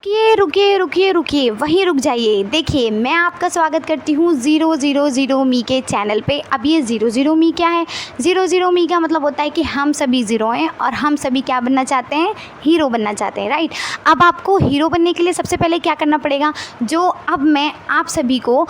रुकिए रुकिए रुकिए रुकिए वहीं रुक जाइए। देखिए, मैं आपका स्वागत करती हूँ 000 मी के चैनल पे। अब ये 000 मी क्या है? 000 मी का मतलब होता है कि हम सभी ज़ीरो हैं और हम सभी क्या बनना चाहते हैं? हीरो बनना चाहते हैं, राइट। अब आपको हीरो बनने के लिए सबसे पहले क्या करना पड़ेगा? जो अब मैं आप सभी को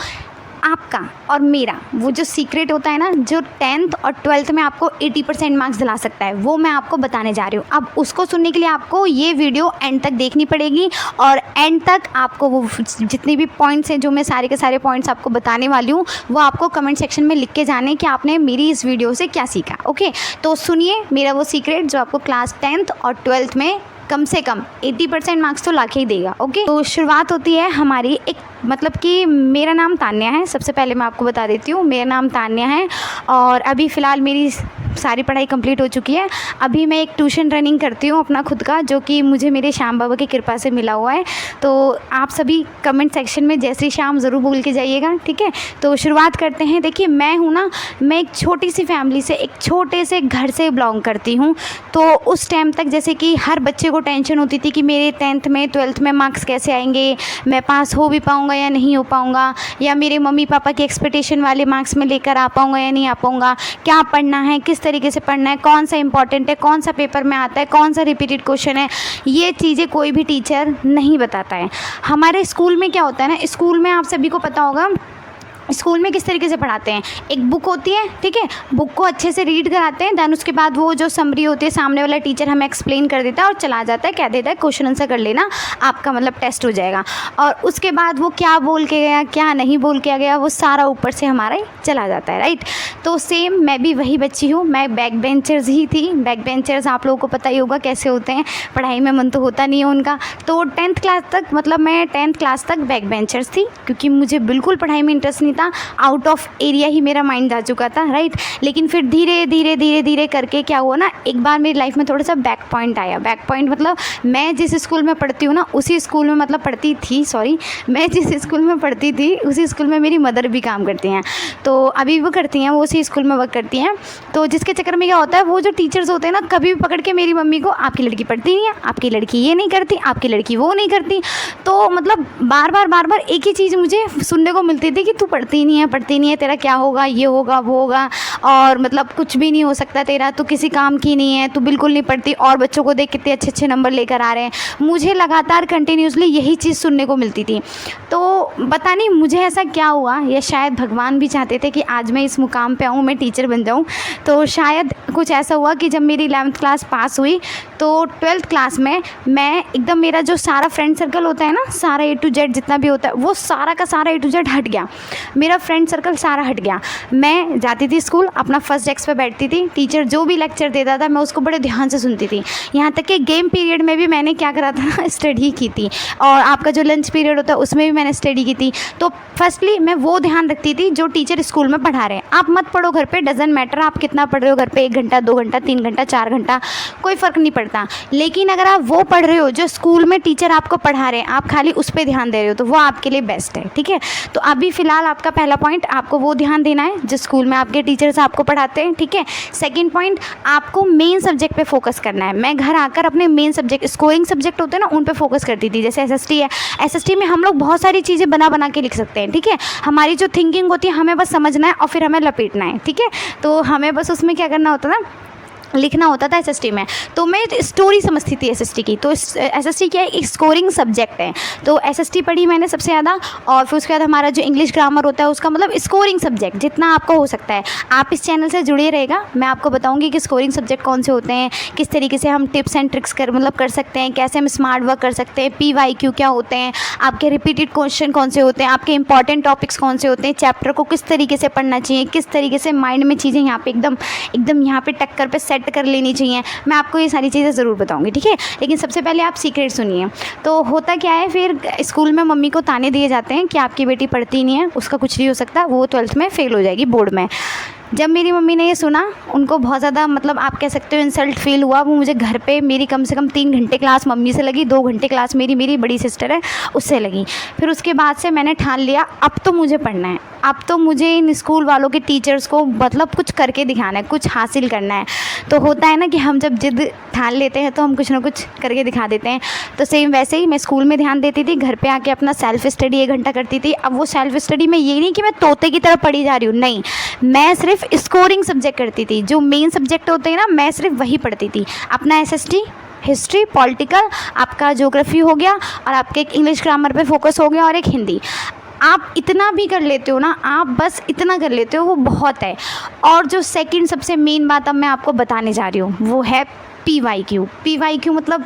आपका और मेरा वो जो सीक्रेट होता है ना, जो 10th और 12th में आपको 80% मार्क्स दिला सकता है, वो मैं आपको बताने जा रही हूँ। अब उसको सुनने के लिए आपको ये वीडियो एंड तक देखनी पड़ेगी और एंड तक आपको वो जितने भी पॉइंट्स हैं, जो मैं सारे के सारे पॉइंट्स आपको बताने वाली हूँ, वो आपको कमेंट सेक्शन में लिख के जाने कि आपने मेरी इस वीडियो से क्या सीखा। ओके, तो सुनिए मेरा वो सीक्रेट जो आपको क्लास 10th और 12th में कम से कम 80% मार्क्स तो लाके ही देगा। ओके, तो शुरुआत होती है हमारी एक, मतलब कि मेरा नाम तान्या है। सबसे पहले मैं आपको बता देती हूँ, मेरा नाम तान्या है और अभी फ़िलहाल मेरी सारी पढ़ाई कंप्लीट हो चुकी है। अभी मैं एक ट्यूशन रनिंग करती हूँ अपना खुद का, जो कि मुझे मेरे श्याम बाबा की कृपा से मिला हुआ है। तो आप सभी कमेंट सेक्शन में जय श्री श्याम ज़रूर बोल के जाइएगा, ठीक है। तो शुरुआत करते हैं। देखिए, मैं हूँ ना, मैं एक छोटी सी फैमिली से, एक छोटे से घर से बिलोंग करती हूँ। तो उस टाइम तक जैसे कि हर बच्चे को टेंशन होती थी कि मेरे 10th में 12th में मार्क्स कैसे आएंगे, मैं पास हो भी पाऊँगा या नहीं हो पाऊँगा, या मेरे मम्मी पापा की एक्सपेक्टेशन वाले मार्क्स में लेकर आ पाऊँगा या नहीं आ पाऊँगा, क्या पढ़ना है, किस तरीके से पढ़ना है, कौन सा इंपॉर्टेंट है, कौन सा पेपर में आता है, कौन सा रिपीटेड क्वेश्चन है। ये चीज़ें कोई भी टीचर नहीं बताता है। हमारे स्कूल में क्या होता है ना, स्कूल में आप सभी को पता होगा स्कूल में किस तरीके से पढ़ाते हैं। एक बुक होती है, ठीक है, बुक को अच्छे से रीड कराते हैं, दैन उसके बाद वो जो समरी होती है, सामने वाला टीचर हमें एक्सप्लेन कर देता है और चला जाता है, कह देता है क्वेश्चन आंसर कर लेना, आपका मतलब टेस्ट हो जाएगा। और उसके बाद वो क्या बोल के गया, क्या नहीं बोल के गया, वो सारा ऊपर से हमारा ही चला जाता है, राइट। तो सेम मैं भी वही बच्ची हूँ, मैं बैक बेंचर्स ही थी। बैक बेंचर्स आप लोगों को पता ही होगा कैसे होते हैं, पढ़ाई में मन तो होता नहीं है उनका। तो 10th क्लास तक, मतलब मैं 10th क्लास तक बैक बेंचर्स थी, क्योंकि मुझे बिल्कुल पढ़ाई में इंटरेस्ट नहीं था। आउट ऑफ एरिया ही मेरा माइंड जा चुका था, राइट। लेकिन फिर धीरे धीरे धीरे धीरे करके क्या हुआ ना, एक बार मेरी लाइफ में थोड़ा सा बैक पॉइंट आया। बैक पॉइंट मतलब मैं जिस स्कूल में पढ़ती हूँ ना, उसी स्कूल में, मतलब पढ़ती थी, सॉरी, मैं जिस स्कूल में पढ़ती थी उसी स्कूल में मेरी मदर भी काम करती हैं। तो अभी वो करती हैं, वो उसी स्कूल में वर्क करती हैं। तो जिसके चक्कर में क्या होता है, वो जो टीचर्स होते हैं ना, कभी भी पकड़ के मेरी मम्मी को, आपकी लड़की पढ़ती नहीं है, आपकी लड़की ये नहीं करती, आपकी लड़की वो नहीं करती। तो मतलब बार बार एक ही चीज़ मुझे सुनने को मिलती थी कि तू पढ़ती नहीं है, तेरा क्या होगा, ये होगा वो होगा, और मतलब कुछ भी नहीं हो सकता तेरा, तू किसी काम की नहीं है, तू बिल्कुल नहीं पढ़ती, और बच्चों को देख कितने अच्छे अच्छे नंबर लेकर आ रहे हैं। मुझे लगातार कंटिन्यूसली यही चीज़ सुनने को मिलती थी। तो पता नहीं मुझे ऐसा क्या हुआ, या शायद भगवान भी चाहते थे कि आज मैं इस मुकाम पे आऊँ, मैं टीचर बन जाऊँ। तो शायद कुछ ऐसा हुआ कि जब मेरी 11th क्लास पास हुई, तो 12th क्लास में मैं एकदम, मेरा जो सारा फ्रेंड सर्कल होता है ना, सारा A to Z जितना भी होता है, वो सारा का सारा A to Z हट गया। मेरा फ्रेंड सर्कल सारा हट गया। मैं जाती थी स्कूल, अपना फर्स्ट डेस्क पे बैठती थी, टीचर जो भी लेक्चर देता था मैं उसको बड़े ध्यान से सुनती थी। यहाँ तक कि गेम पीरियड में भी मैंने क्या करा था, स्टडी की थी। और आपका जो लंच पीरियड होता है उसमें भी मैंने स्टडी की थी। तो फर्स्टली मैं वो ध्यान रखती थी जो टीचर स्कूल में पढ़ा रहे हैं। आप मत पढ़ो घर पे, डजेंट मैटर आप कितना पढ़ रहे हो घर पे, 1 घंटा 2 घंटा 3 घंटा 4 घंटा, कोई फ़र्क नहीं पड़ता। लेकिन अगर आप वो पढ़ रहे हो जो स्कूल में टीचर आपको पढ़ा रहे हैं, आप खाली उस पर ध्यान दे रहे हो, तो वो आपके लिए बेस्ट है, ठीक है। तो अभी फ़िलहाल आपका पहला पॉइंट, आपको वो ध्यान देना है जो स्कूल में आपके टीचर्स आपको पढ़ाते हैं, ठीक है। सेकंड पॉइंट, आपको मेन सब्जेक्ट पे फोकस करना है। मैं घर आकर अपने मेन सब्जेक्ट, स्कोरिंग सब्जेक्ट होते हैं ना, उन पे फोकस करती थी। जैसे SST है, SST में हम लोग बहुत सारी चीज़ें बना के लिख सकते हैं, ठीक है। हमारी जो थिंकिंग होती है, हमें बस समझना है और फिर हमें लपेटना है, ठीक है। तो हमें बस उसमें क्या करना होता था, लिखना होता था SST में। तो मैं स्टोरी समझती थी SST की। तो SST क्या है, एक स्कोरिंग सब्जेक्ट है। तो SST पढ़ी मैंने सबसे ज़्यादा, और फिर उसके बाद हमारा जो इंग्लिश ग्रामर होता है उसका, मतलब स्कोरिंग सब्जेक्ट जितना आपको हो सकता है। आप इस चैनल से जुड़े रहेगा, मैं आपको बताऊंगी कि स्कोरिंग सब्जेक्ट कौन से होते हैं, किस तरीके से हम टिप्स एंड ट्रिक्स कर सकते हैं, कैसे हम स्मार्ट वर्क कर सकते हैं, PYQ क्या होते हैं, आपके रिपीटेड क्वेश्चन कौन से होते हैं, आपके इंपॉर्टेंट टॉपिक्स कौन से होते हैं, चैप्टर को किस तरीके से पढ़ना चाहिए, किस तरीके से माइंड में चीज़ें यहाँ पे एकदम यहाँ पे टक्कर पे सेट कर लेनी चाहिए। मैं आपको ये सारी चीज़ें ज़रूर बताऊंगी, ठीक है। लेकिन सबसे पहले आप सीक्रेट सुनिए। तो होता क्या है, फिर स्कूल में मम्मी को ताने दिए जाते हैं कि आपकी बेटी पढ़ती नहीं है, उसका कुछ नहीं हो सकता, वो 12th में फेल हो जाएगी बोर्ड में। जब मेरी मम्मी ने ये सुना, उनको बहुत ज़्यादा मतलब आप कह सकते हो इंसल्ट फील हुआ। वो मुझे घर पे मेरी कम से कम 3 घंटे क्लास मम्मी से लगी, 2 घंटे क्लास मेरी बड़ी सिस्टर है उससे लगी। फिर उसके बाद से मैंने ठान लिया अब तो मुझे पढ़ना है, अब तो मुझे इन स्कूल वालों के टीचर्स को मतलब कुछ करके दिखाना है, कुछ हासिल करना है। तो होता है ना कि हम जब जिद ठान लेते हैं तो हम कुछ ना कुछ करके दिखा देते हैं। तो सेम वैसे ही मैं स्कूल में ध्यान देती थी, घर पे आके अपना सेल्फ स्टडी 1 घंटा करती थी। अब वो सेल्फ स्टडी में ये नहीं कि मैं तोते की तरह पढ़ी जा रही हूँ, नहीं, मैं सिर्फ स्कोरिंग सब्जेक्ट करती थी। जो मेन सब्जेक्ट होते हैं ना, मैं सिर्फ वही पढ़ती थी। अपना SST, हिस्ट्री, पॉलिटिकल, आपका ज्योग्राफी हो गया, और आपके एक इंग्लिश ग्रामर पे फोकस हो गया, और एक हिंदी। आप इतना भी कर लेते हो ना, आप बस इतना कर लेते हो, वो बहुत है। और जो सेकंड सबसे मेन बात अब मैं आपको बताने जा रही हूँ वो है PYQ मतलब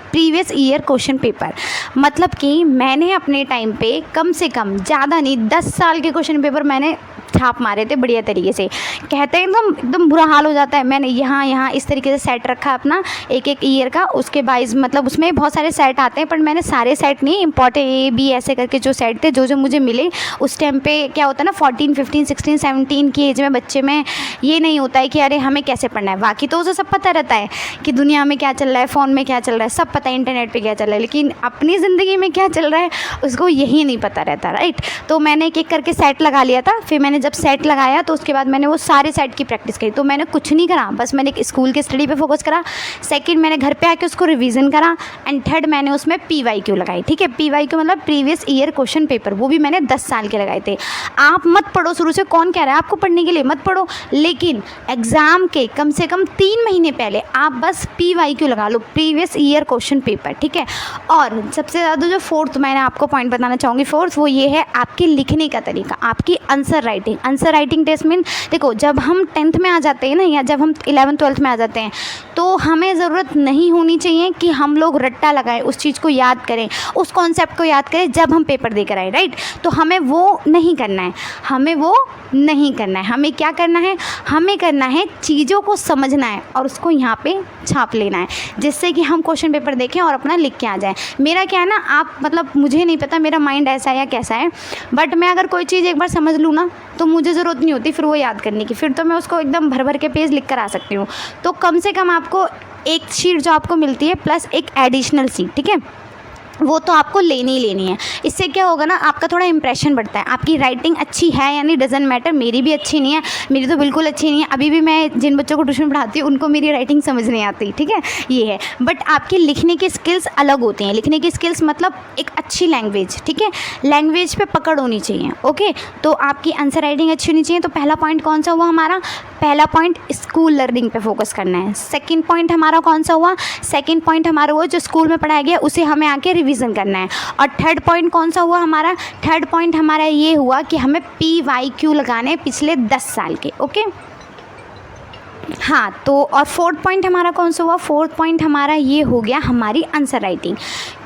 प्रीवियस ईयर क्वेश्चन पेपर। मतलब कि मैंने अपने टाइम पे कम से कम ज़्यादा नहीं 10 साल के क्वेश्चन पेपर मैंने छाप मारे थे बढ़िया तरीके से। कहते हैं एकदम बुरा हाल हो जाता है। मैंने यहाँ इस तरीके से सेट रखा अपना एक ईयर का, उसके बाइज मतलब उसमें बहुत सारे सेट आते हैं, पर मैंने सारे सेट नहीं, इम्पॉर्टेंट A B ऐसे करके जो सेट थे जो मुझे मिले उस टाइम पे। क्या होता है ना 14, 15, 16, 17 की एज में बच्चे में ये नहीं होता है कि अरे हमें कैसे पढ़ना है। बाकी तो उसे सब पता रहता है कि दुनिया में क्या चल रहा है, फ़ोन में क्या चल रहा है, सब पता है, इंटरनेट पर क्या चल रहा है, लेकिन अपनी ज़िंदगी में क्या चल रहा है उसको यही नहीं पता रहता, राइट। तो मैंने एक करके सेट लगा लिया था। फिर मैंने जब सेट लगाया तो उसके बाद मैंने वो सारे सेट की प्रैक्टिस करी। तो मैंने कुछ नहीं करा, बस मैंने एक स्कूल के स्टडी पे फोकस करा। सेकंड मैंने घर पे आके उसको रिवीजन करा, एंड थर्ड मैंने उसमें PYQ लगाई। ठीक है, PYQ मतलब प्रीवियस ईयर क्वेश्चन पेपर, वो भी मैंने 10 साल के लगाए थे। आप मत पढ़ो शुरू से, कौन कह रहा है आपको पढ़ने के लिए, मत पढ़ो, लेकिन एग्ज़ाम के कम से कम 3 महीने पहले आप बस PYQ लगा लो, प्रीवियस ईयर क्वेश्चन पेपर। ठीक है, और सबसे ज़्यादा जो फोर्थ मैंने आपको पॉइंट बताना चाहूँगी, फोर्थ वो ये है आपके लिखने का तरीका, आपकी आंसर राइटिंग टेस्ट में। देखो जब हम 10th में आ जाते हैं ना, या जब हम 11th 12th में आ जाते हैं, तो हमें ज़रूरत नहीं होनी चाहिए कि हम लोग रट्टा लगाएं, उस चीज़ को याद करें, उस कॉन्सेप्ट को याद करें जब हम पेपर देकर आए, राइट। तो हमें वो नहीं करना है, हमें क्या करना है, हमें करना है चीज़ों को समझना है और उसको यहाँ पे छाप लेना है, जिससे कि हम क्वेश्चन पेपर देखें और अपना लिख के आ जाए। मेरा क्या है ना, आप मतलब मुझे नहीं पता मेरा माइंड ऐसा है या कैसा है, बट मैं अगर कोई चीज़ एक बार समझ लूँ ना, तो मुझे ज़रूरत नहीं होती फिर वो याद करने की, फिर तो मैं उसको एकदम भर के पेज लिख कर आ सकती हूँ। तो कम से कम आपको एक शीट जो आपको मिलती है प्लस एक एडिशनल शीट, ठीक है, वो तो आपको लेनी ही लेनी है। इससे क्या होगा ना, आपका थोड़ा इंप्रेशन बढ़ता है। आपकी राइटिंग अच्छी है यानी डजंट मैटर, मेरी भी अच्छी नहीं है, मेरी तो बिल्कुल अच्छी नहीं है। अभी भी मैं जिन बच्चों को ट्यूशन पढ़ाती हूँ उनको मेरी राइटिंग समझ नहीं आती, ठीक है, ये है। बट आपकी लिखने की स्किल्स अलग होती हैं। लिखने की स्किल्स मतलब एक अच्छी लैंग्वेज, ठीक है, लैंग्वेज पे पकड़ होनी चाहिए, ओके। तो आपकी आंसर राइटिंग अच्छी होनी चाहिए। तो पहला पॉइंट कौन सा हुआ हमारा, पहला पॉइंट स्कूल लर्निंग पे फोकस करना है। सेकंड पॉइंट हमारा कौन सा हुआ, सेकंड पॉइंट हमारा वो जो स्कूल में पढ़ाया गया उसे हमें आके रिवीजन करना है। और थर्ड पॉइंट कौन सा हुआ हमारा, थर्ड पॉइंट हमारा ये हुआ कि हमें PYQ लगाने पिछले 10 साल के, ओके। हाँ, तो और फोर्थ पॉइंट हमारा कौन सा हुआ, फोर्थ पॉइंट हमारा ये हो गया हमारी आंसर राइटिंग।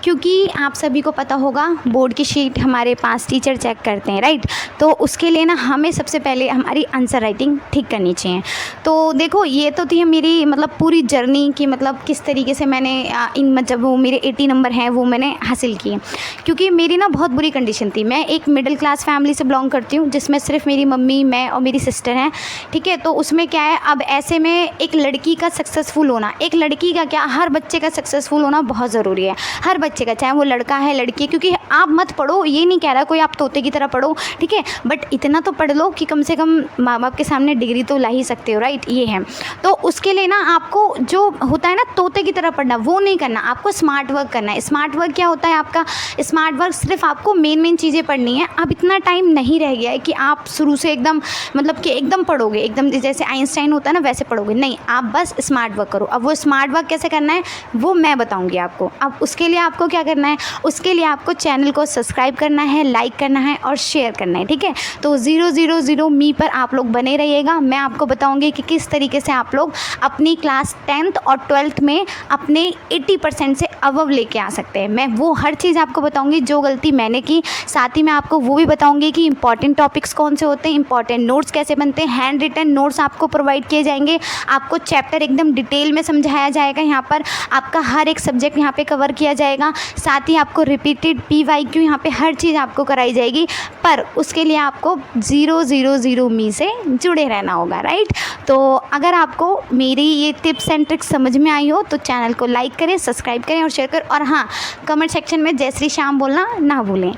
क्योंकि आप सभी को पता होगा बोर्ड की शीट हमारे पास टीचर चेक करते हैं, राइट। तो उसके लिए ना हमें सबसे पहले हमारी आंसर राइटिंग ठीक करनी चाहिए। तो देखो ये तो थी मेरी मतलब पूरी जर्नी की, मतलब किस तरीके से मैंने इन मतलब वो मेरे 80 नंबर हैं वो मैंने हासिल किए। क्योंकि मेरी ना बहुत बुरी कंडीशन थी। मैं एक मिडिल क्लास फैमिली से बिलोंग करती हूँ, जिसमें सिर्फ मेरी मम्मी, मैं और मेरी सिस्टर हैं, ठीक है। तो उसमें क्या है, अब ऐसे में एक लड़की का सक्सेसफुल होना, एक लड़की का क्या, हर बच्चे का सक्सेसफुल होना बहुत ज़रूरी है, हर बच्चे का, चाहे वो लड़का है लड़की है। क्योंकि आप मत पढ़ो, ये नहीं कह रहा कोई आप तोते की तरह पढ़ो, ठीक है, बट इतना तो पढ़ लो कि कम से कम माँ बाप के सामने डिग्री तो ला ही सकते हो, राइट, ये है। तो उसके लिए ना आपको जो होता है ना तोते की तरह पढ़ना, वो नहीं करना, आपको स्मार्ट वर्क करना है। स्मार्ट वर्क क्या होता है आपका, स्मार्ट वर्क सिर्फ आपको मेन चीज़ें पढ़नी है। अब इतना टाइम नहीं रह गया है कि आप शुरू से एकदम मतलब कि एकदम पढ़ोगे, एकदम जैसे आइंस्टाइन होता है ना वैसे पढ़ोगे, नहीं, आप बस स्मार्ट वर्क करो। अब वो स्मार्ट वर्क कैसे करना है वो मैं बताऊंगी आपको। अब उसके लिए आपको क्या करना है, उसके लिए आपको चैनल को सब्सक्राइब करना है, लाइक करना है और शेयर करना है, ठीक है। तो 000 मी पर आप लोग बने रहिएगा। मैं आपको बताऊंगी कि किस तरीके से आप लोग अपनी क्लास 10th और 12th में अपने 80% से अबव लेके आ सकते हैं। मैं वो हर चीज़ आपको बताऊंगी जो गलती मैंने की, साथ ही मैं आपको वो भी बताऊंगी कि इंपॉर्टेंट टॉपिक्स कौन से होते हैं, इंपॉर्टेंट नोट्स कैसे बनते हैं, हैंड रिटन नोट्स आपको प्रोवाइड किए जाएंगे, आपको चैप्टर एकदम डिटेल में समझाया जाएगा। यहाँ पर आपका हर एक सब्जेक्ट यहाँ पे कवर किया जाएगा। साथ ही आपको रिपीटेड PYQ यहाँ पे हर चीज़ आपको कराई जाएगी, पर उसके लिए आपको 000 मी से जुड़े रहना होगा, राइट। तो अगर आपको मेरी ये टिप्स एंड ट्रिक्स समझ में आई हो तो चैनल को लाइक करें, सब्सक्राइब करें और शेयर करें, और हाँ, कमेंट सेक्शन में जय श्री श्याम बोलना ना भूलें।